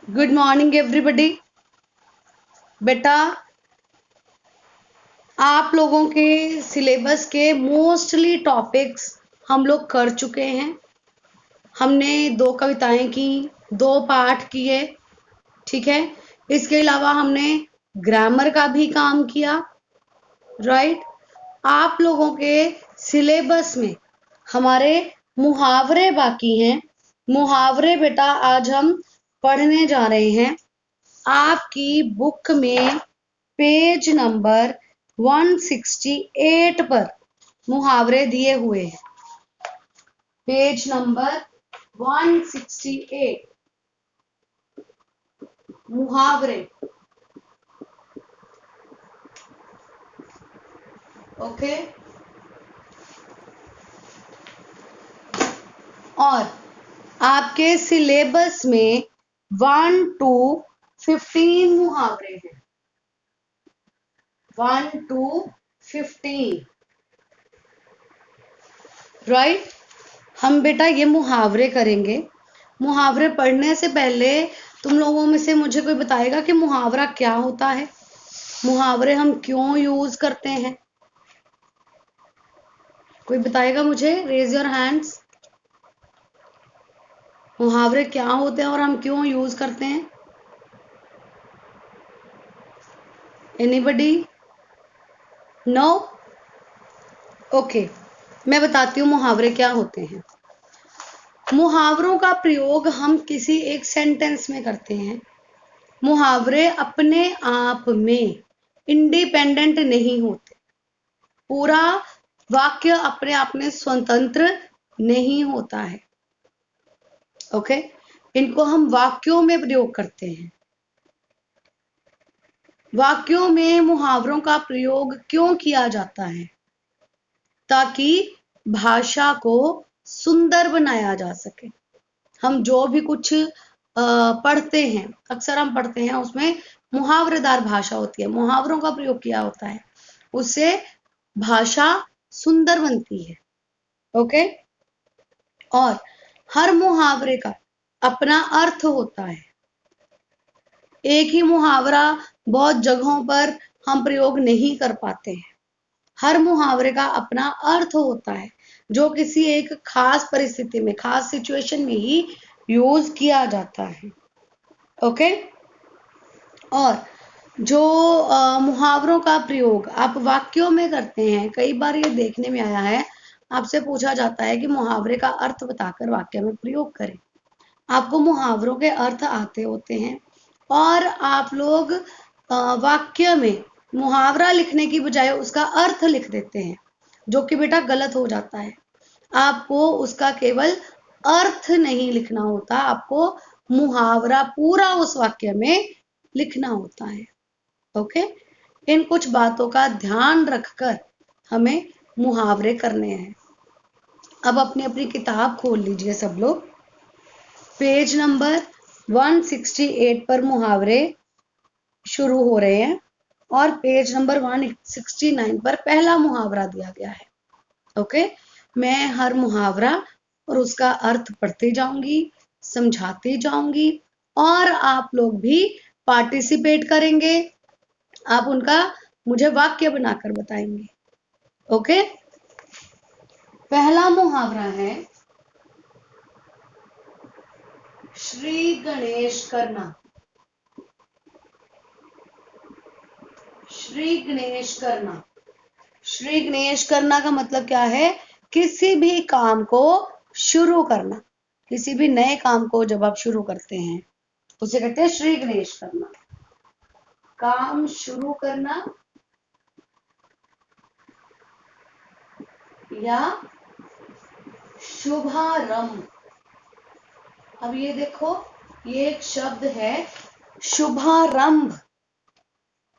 Good morning everybody. बेटा, आप लोगों के सिलेबस के मोस्टली टॉपिक्स हम लोग कर चुके हैं। हमने 2 कविताएं की, 2 पाठ किए, ठीक है। इसके अलावा हमने ग्रामर का भी काम किया, राइट। आप लोगों के सिलेबस में हमारे मुहावरे बाकी हैं। मुहावरे बेटा आज हम पढ़ने जा रहे हैं। आपकी बुक में पेज नंबर 168 पर मुहावरे दिए हुए हैं। पेज नंबर 168 मुहावरे, ओके। और आपके सिलेबस में 1 to 15 मुहावरे हैं। 1 to 15, राइट। हम बेटा ये मुहावरे करेंगे। मुहावरे पढ़ने से पहले तुम लोगों में से मुझे कोई बताएगा कि मुहावरा क्या होता है, मुहावरे हम क्यों यूज करते हैं? कोई बताएगा मुझे? Raise your hands. मुहावरे क्या होते हैं और हम क्यों यूज करते हैं? एनीबडी? नो? ओके, मैं बताती हूँ मुहावरे क्या होते हैं। मुहावरों का प्रयोग हम किसी एक सेंटेंस में करते हैं। मुहावरे अपने आप में इंडिपेंडेंट नहीं होते। पूरा वाक्य अपने आप में स्वतंत्र नहीं होता है, ओके। इनको हम वाक्यों में प्रयोग करते हैं। वाक्यों में मुहावरों का प्रयोग क्यों किया जाता है? ताकि भाषा को सुंदर बनाया जा सके। हम जो भी कुछ पढ़ते हैं, अक्सर हम पढ़ते हैं, उसमें मुहावरेदार भाषा होती है, मुहावरों का प्रयोग किया होता है, उससे भाषा सुंदर बनती है, ओके। और हर मुहावरे का अपना अर्थ होता है। एक ही मुहावरा बहुत जगहों पर हम प्रयोग नहीं कर पाते हैं। हर मुहावरे का अपना अर्थ होता है जो किसी एक खास परिस्थिति में, खास सिचुएशन में ही यूज किया जाता है, ओके। और जो मुहावरों का प्रयोग आप वाक्यों में करते हैं, कई बार ये देखने में आया है, आपसे पूछा जाता है कि मुहावरे का अर्थ बताकर वाक्य में प्रयोग करें। आपको मुहावरों के अर्थ आते होते हैं और आप लोग वाक्य में मुहावरा लिखने की बजाय उसका अर्थ लिख देते हैं, जो कि बेटा गलत हो जाता है। आपको उसका केवल अर्थ नहीं लिखना होता, आपको मुहावरा पूरा उस वाक्य में लिखना होता है, ओके। इन कुछ बातों का ध्यान रखकर हमें मुहावरे करने हैं। अब अपनी अपनी किताब खोल लीजिए सब लोग। पेज नंबर 168 पर मुहावरे शुरू हो रहे हैं और पेज नंबर 169 पर पहला मुहावरा दिया गया है, ओके। मैं हर मुहावरा और उसका अर्थ पढ़ती जाऊंगी, समझाती जाऊंगी और आप लोग भी पार्टिसिपेट करेंगे। आप उनका मुझे वाक्य बनाकर बताएंगे, ओके। पहला मुहावरा है श्री गणेश करना। श्री गणेश करना, श्री गणेश करना का मतलब क्या है? किसी भी काम को शुरू करना। किसी भी नए काम को जब आप शुरू करते हैं उसे कहते हैं श्री गणेश करना। काम शुरू करना या शुभारंभ। अब ये देखो, ये एक शब्द है शुभारंभ।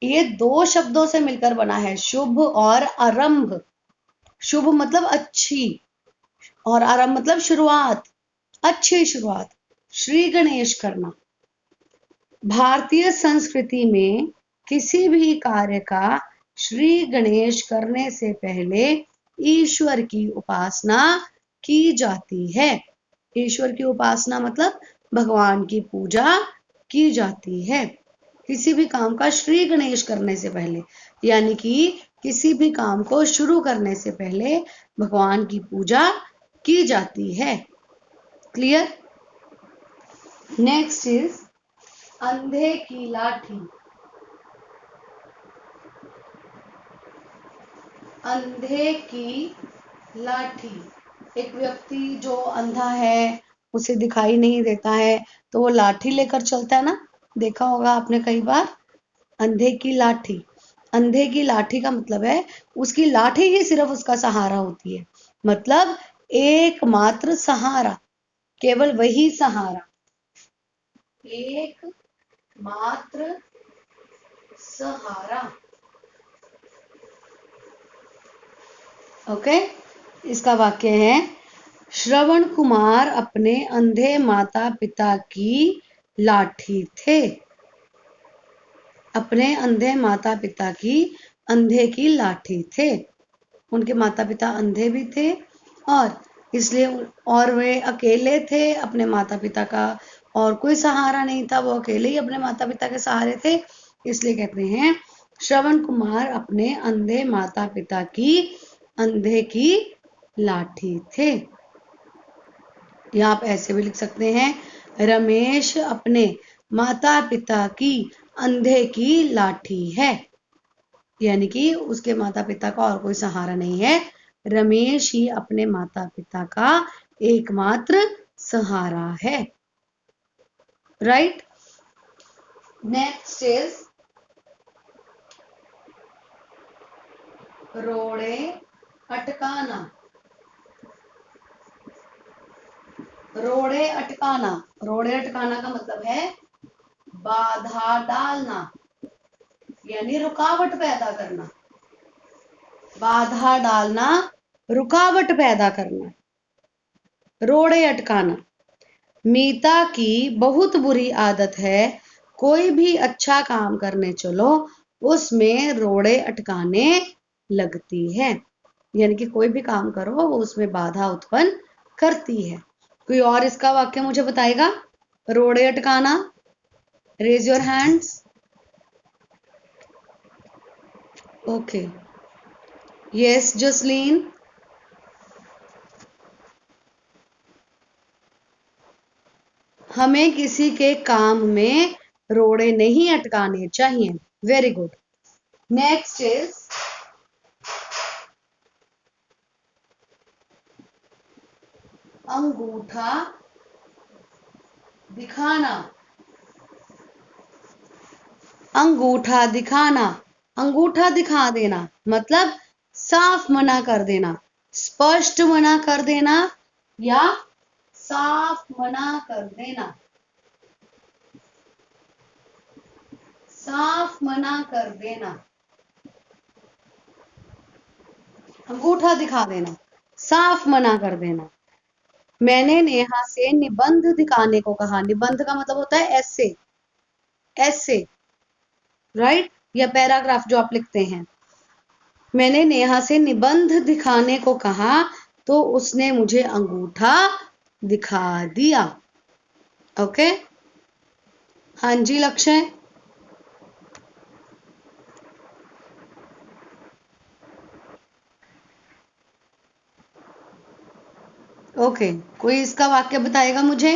ये 2 शब्दों से मिलकर बना है, शुभ और आरंभ। शुभ मतलब अच्छी और आरंभ मतलब शुरुआत, अच्छी शुरुआत। श्री गणेश करना। भारतीय संस्कृति में किसी भी कार्य का श्री गणेश करने से पहले ईश्वर की उपासना की जाती है। ईश्वर की उपासना मतलब भगवान की पूजा की जाती है। किसी भी काम का श्री गणेश करने से पहले, यानी कि किसी भी काम को शुरू करने से पहले भगवान की पूजा की जाती है। क्लियर? नेक्स्ट इज अंधे की लाठी। अंधे की लाठी, एक व्यक्ति जो अंधा है, उसे दिखाई नहीं देता है, तो वो लाठी लेकर चलता है ना, देखा होगा आपने कई बार। अंधे की लाठी, अंधे की लाठी का मतलब है उसकी लाठी ही सिर्फ उसका सहारा होती है, मतलब एकमात्र सहारा, केवल वही सहारा, एक मात्र सहारा। ओके, इसका वाक्य है, श्रवण कुमार अपने अंधे माता पिता की लाठी थे। अपने अंधे माता पिता की अंधे की लाठी थे। उनके माता पिता अंधे भी थे और इसलिए, और वे अकेले थे, अपने माता पिता का और कोई सहारा नहीं था, वो अकेले ही अपने माता पिता के सहारे थे, इसलिए कहते हैं श्रवण कुमार अपने अंधे माता पिता की अंधे की लाठी थे। या आप ऐसे भी लिख सकते हैं, रमेश अपने माता पिता की अंधे की लाठी है, यानी कि उसके माता पिता का और कोई सहारा नहीं है, रमेश ही अपने माता पिता का एकमात्र सहारा है। राइट? नेक्स्ट इज रोड़े अटकाना। रोड़े अटकाना, रोड़े अटकाना का मतलब है बाधा डालना, यानी रुकावट पैदा करना। बाधा डालना, रुकावट पैदा करना, रोड़े अटकाना। मीता की बहुत बुरी आदत है, कोई भी अच्छा काम करने चलो उसमें रोड़े अटकाने लगती है, यानी कि कोई भी काम करो वो उसमें बाधा उत्पन्न करती है। कोई और इसका वाक्य मुझे बताएगा? रोड़े अटकाना, raise your hands. Okay, yes Jasleen. हमें किसी के काम में रोड़े नहीं अटकाने चाहिए। Very good. नेक्स्ट इज अंगूठा दिखाना। अंगूठा दिखाना, अंगूठा दिखा देना मतलब साफ मना कर देना, स्पष्ट मना कर देना या साफ मना कर देना, साफ मना कर देना, अंगूठा दिखा देना, साफ मना कर देना। मैंने नेहा से निबंध दिखाने को कहा। निबंध का मतलब होता है ऐसे, ऐसे, राइट, या पैराग्राफ जो आप लिखते हैं। मैंने नेहा से निबंध दिखाने को कहा तो उसने मुझे अंगूठा दिखा दिया। ओके, हाँ जी लक्ष्य। ओके, कोई इसका वाक्य बताएगा मुझे?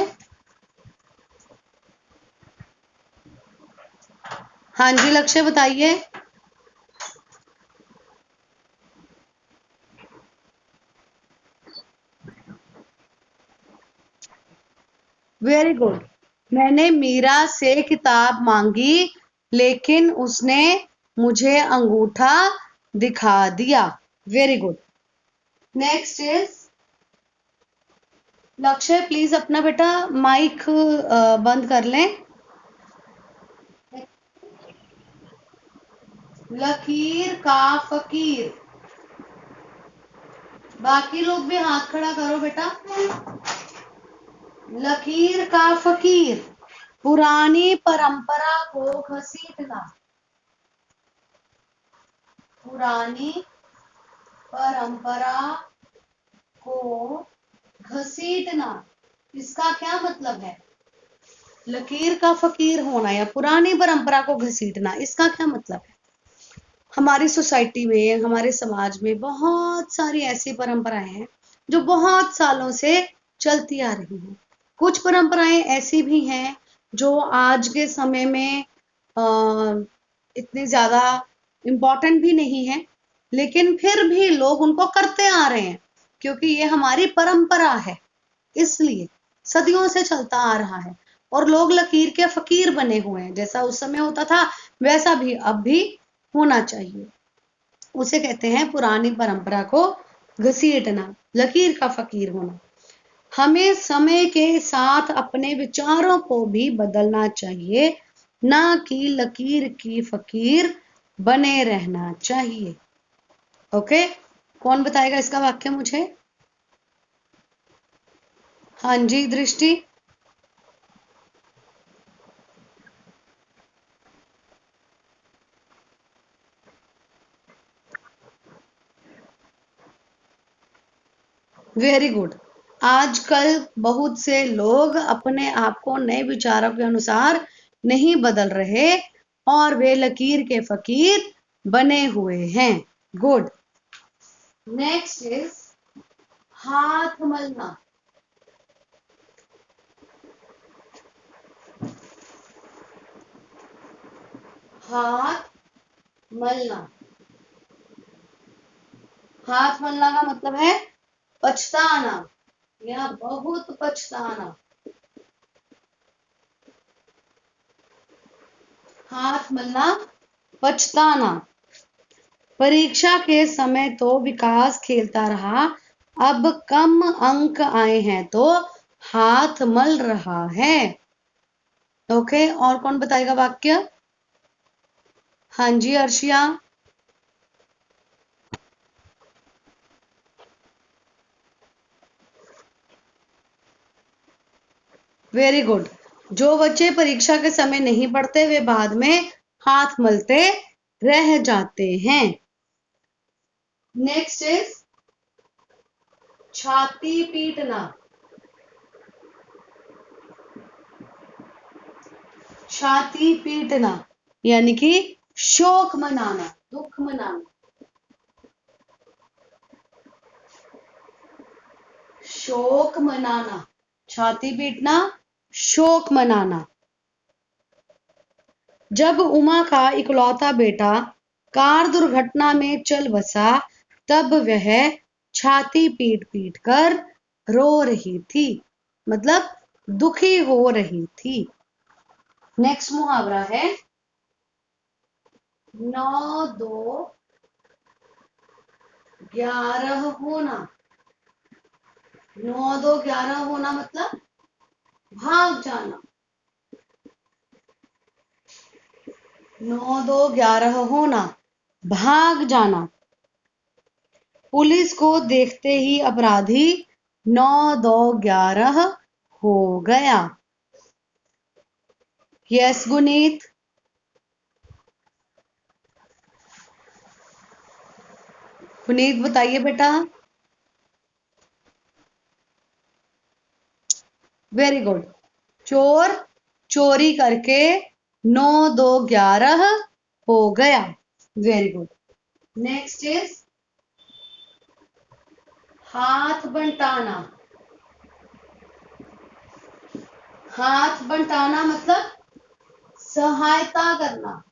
हाँ जी लक्ष्य, बताइए। Very good. मैंने मीरा से किताब मांगी लेकिन उसने मुझे अंगूठा दिखा दिया। Very good. नेक्स्ट इज लक्ष्य, प्लीज अपना बेटा माइक बंद कर लें। लकीर का फकीर, बाकी लोग भी हाथ खड़ा करो बेटा। लकीर का फकीर, पुरानी परंपरा को घसीटना, पुरानी परंपरा को घसीटना, इसका क्या मतलब है? लकीर का फकीर होना या पुरानी परंपरा को घसीटना, इसका क्या मतलब है? हमारी सोसाइटी में, हमारे समाज में बहुत सारी ऐसी परंपराएं हैं जो बहुत सालों से चलती आ रही हैं। कुछ परंपराएं ऐसी भी हैं जो आज के समय में इतनी ज्यादा इम्पोर्टेंट भी नहीं है, लेकिन फिर भी लोग उनको करते आ रहे हैं क्योंकि ये हमारी परंपरा है, इसलिए सदियों से चलता आ रहा है। और लोग लकीर के फकीर बने हुए हैं, जैसा उस समय होता था वैसा भी अब भी होना चाहिए। उसे कहते हैं पुरानी परंपरा को घसीटना, लकीर का फकीर होना। हमें समय के साथ अपने विचारों को भी बदलना चाहिए, ना कि लकीर की फकीर बने रहना चाहिए। ओके, कौन बताएगा इसका वाक्य मुझे? हाँ जी, दृष्टि। Very good. आजकल बहुत से लोग अपने आप को नए विचारों के अनुसार नहीं बदल रहे और वे लकीर के फकीर बने हुए हैं। गुड। नेक्स्ट इज हाथ मलना। हाथ मलना। हाथ मलना का मतलब है पछताना या बहुत पछताना। हाथ मलना, पछताना। परीक्षा के समय तो विकास खेलता रहा, अब कम अंक आए हैं तो हाथ मल रहा है। ओके, और कौन बताएगा वाक्य? हाँ जी, अर्शिया। Very good. जो बच्चे परीक्षा के समय नहीं पढ़ते वे बाद में हाथ मलते रह जाते हैं। नेक्स्ट इज छाती पीटना। छाती पीटना यानी कि शोक मनाना, दुख मनाना। शोक मनाना, छाती पीटना, शोक मनाना। जब उमा का इकलौता बेटा कार दुर्घटना में चल बसा, तब वह छाती पीट पीट कर रो रही थी, मतलब दुखी हो रही थी। नेक्स्ट मुहावरा है 9-2-11 होना। 9-2-11 होना मतलब भाग जाना। 9-2-11 होना, भाग जाना। पुलिस को देखते ही अपराधी 9-2-11 हो गया। यस गुनीत। गुनीत बताइए बेटा। Very good. चोर चोरी करके 9-2-11 हो गया। Very good. नेक्स्ट इज हाथ बंटाना। हाथ बंटाना मतलब सहायता करना।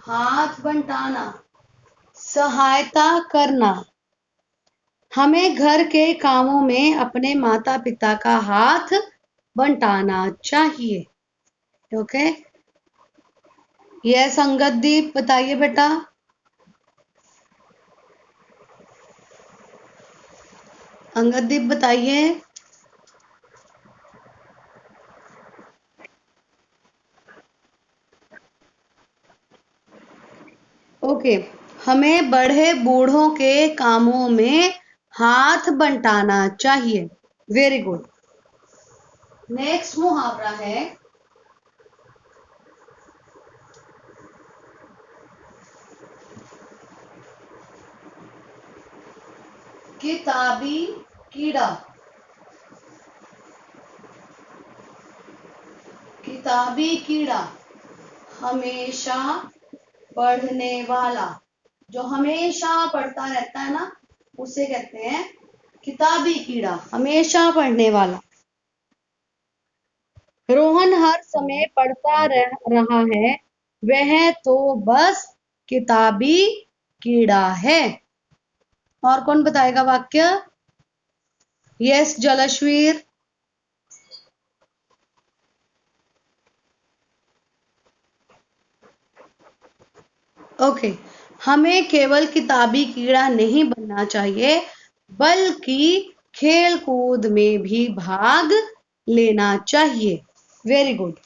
हाथ बंटाना, सहायता करना। हमें घर के कामों में अपने माता पिता का हाथ बंटाना चाहिए। ओके, यस अंगददीप बताइए बेटा। अंगददीप बताइए। ओके, हमें बड़े बूढ़ों के कामों में हाथ बंटाना चाहिए। Very good. नेक्स्ट मुहावरा है किताबी कीड़ा। किताबी कीड़ा, हमेशा पढ़ने वाला। जो हमेशा पढ़ता रहता है ना, उसे कहते हैं किताबी कीड़ा, हमेशा पढ़ने वाला। रोहन हर समय पढ़ता रहा है, वह तो बस किताबी कीड़ा है। और कौन बताएगा वाक्य? यस जलश्वीर। ओके, हमें केवल किताबी कीड़ा नहीं बनना चाहिए, बल्कि खेल कूद में भी भाग लेना चाहिए। Very good.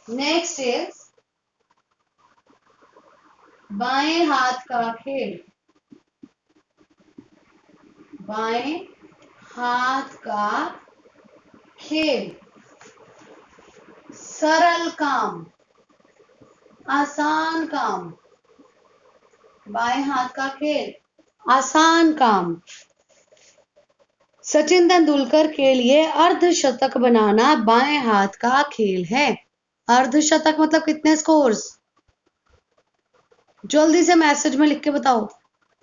नेक्स्ट इज बाएं हाथ का खेल। बाएं हाथ का खेल, सरल काम, आसान काम। बाएं हाथ का खेल, आसान काम। सचिन तेंदुलकर के लिए अर्धशतक बनाना बाएं हाथ का खेल है। अर्धशतक मतलब कितने स्कोर्स? जल्दी से मैसेज में लिख के बताओ,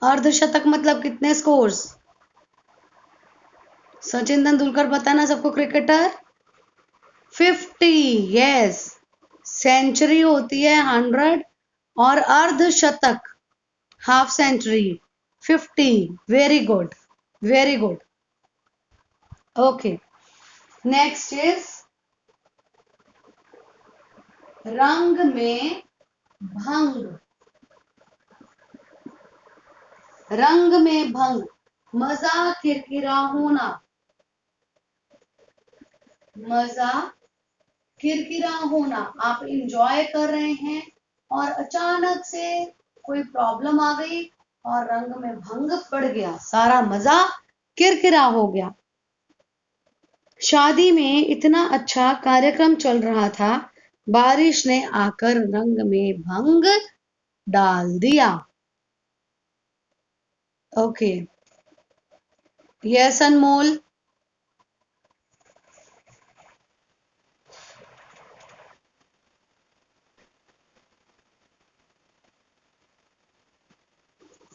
अर्धशतक मतलब कितने स्कोर्स? सचिन तेंदुलकर पता ना सबको, क्रिकेटर। 50, यस। सेंचुरी होती है 100 और अर्धशतक half century 50। Very good, very good. Okay, next is रंग में भंग। रंग में भंग, मजा किरकिरा होना। मजा किरकिरा होना, आप इंजॉय कर रहे हैं और अचानक से कोई प्रॉब्लम आ गई और रंग में भंग पड़ गया, सारा मजा किरकिरा हो गया। शादी में इतना अच्छा कार्यक्रम चल रहा था, बारिश ने आकर रंग में भंग डाल दिया। Okay, yes Anmol.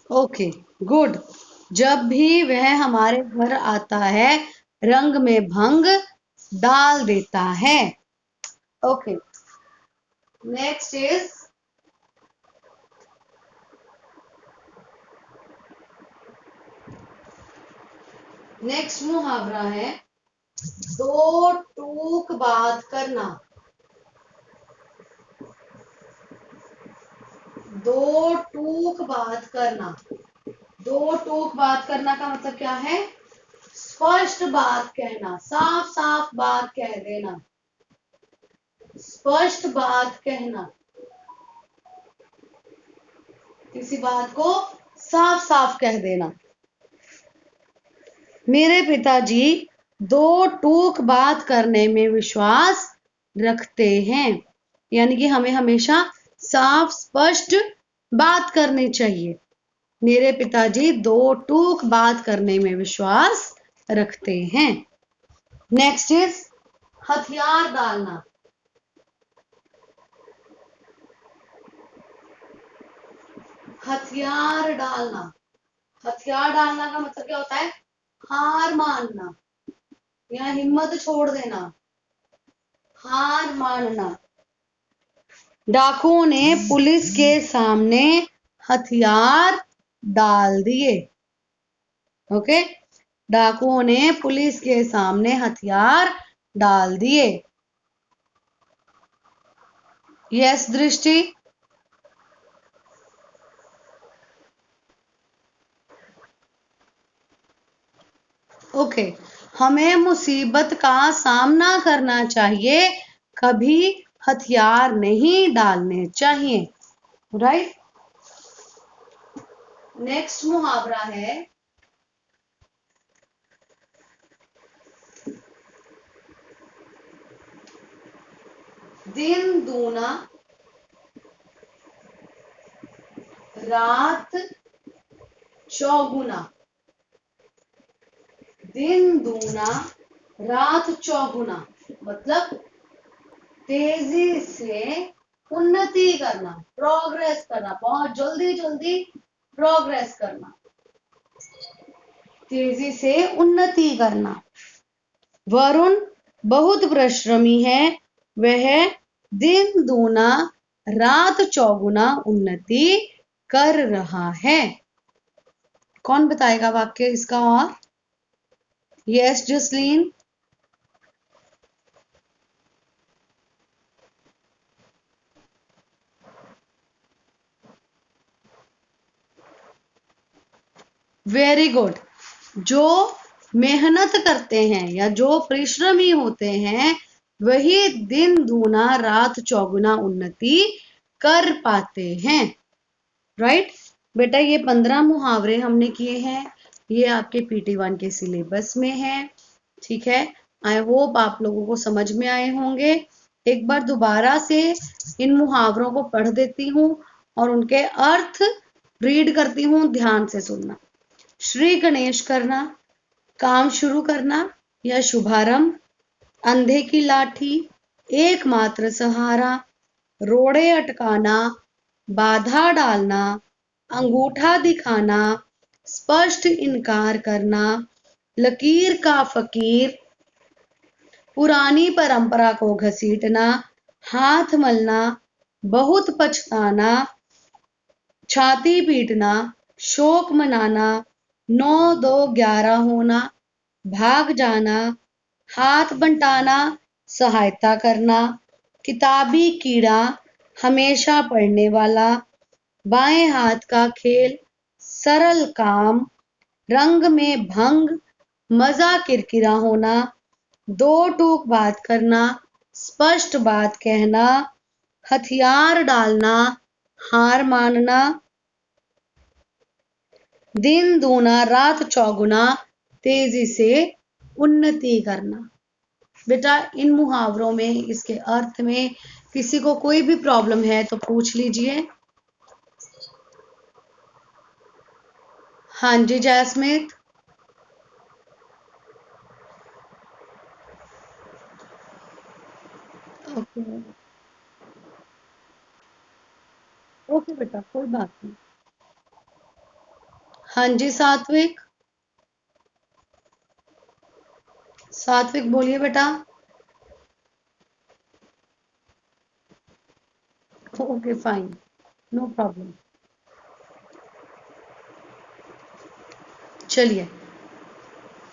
Okay, good. जब भी वह हमारे घर आता है, रंग में भंग डाल देता है। ओके, नेक्स्ट इज नेक्स्ट मुहावरा है दो टूक बात करना। दो टूक बात करना। दो टूक बात करना का मतलब क्या है? स्पष्ट बात कहना, साफ साफ बात कह देना, स्पष्ट बात कहना, किसी बात को साफ साफ कह देना। मेरे पिताजी दो टूक बात करने में विश्वास रखते हैं, यानी कि हमें हमेशा साफ स्पष्ट बात करनी चाहिए। मेरे पिताजी दो टूक बात करने में विश्वास रखते हैं। नेक्स्ट इज हथियार डालना। हथियार डालना। हथियार डालना का मतलब क्या होता है? हार मानना या हिम्मत छोड़ देना, हार मानना। डाकुओं ने पुलिस के सामने हथियार डाल दिए। ओके, डाकुओं ने पुलिस के सामने हथियार डाल दिए। यस दृष्टि। ओके, हमें मुसीबत का सामना करना चाहिए, कभी हथियार नहीं डालने चाहिए। राइट। नेक्स्ट मुहावरा है दिन दूना रात चौगुना। दिन दूना रात चौगुना मतलब तेजी से उन्नति करना, प्रोग्रेस करना, बहुत जल्दी जल्दी प्रोग्रेस करना, तेजी से उन्नति करना। वरुण बहुत परिश्रमी है, वह दिन दूना रात चौगुना उन्नति कर रहा है। कौन बताएगा वाक्य इसका? और यस जसलीन। Very good. जो मेहनत करते हैं या जो परिश्रमी होते हैं वही दिन दूना रात चौगुना उन्नति कर पाते हैं। राइट बेटा, ये 15 मुहावरे हमने किए हैं, ये आपके PT1 के सिलेबस में है। ठीक है, आई होप आप लोगों को समझ में आए होंगे। एक बार दोबारा से इन मुहावरों को पढ़ देती हूँ और उनके अर्थ रीड करती हूँ, ध्यान से सुनना। श्री गणेश करना, काम शुरू करना या शुभारंभ, अंधे की लाठी, एकमात्र सहारा, रोड़े अटकाना, बाधा डालना, अंगूठा दिखाना, स्पष्ट इनकार करना, लकीर का फकीर, पुरानी परंपरा को घसीटना, हाथ मलना, बहुत पछताना, छाती पीटना, शोक मनाना, 9-2-11 होना, भाग जाना, हाथ बंटाना, सहायता करना, किताबी कीड़ा, हमेशा पढ़ने वाला, बाएं हाथ का खेल, सरल काम, रंग में भंग, मजा किरकिरा होना, दो टूक बात करना, स्पष्ट बात कहना, हथियार डालना, हार मानना, दिन दूना रात चौगुना, तेजी से उन्नति करना। बेटा, इन मुहावरों में, इसके अर्थ में किसी को कोई भी प्रॉब्लम है तो पूछ लीजिए। हाँ जी जैस्मित। ओके ओके बेटा, कोई बात नहीं। हाँ जी सात्विक। सात्विक बोलिए बेटा। Okay fine, no problem. चलिए,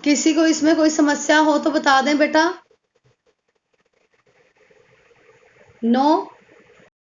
किसी को इसमें कोई समस्या हो तो बता दें बेटा। नो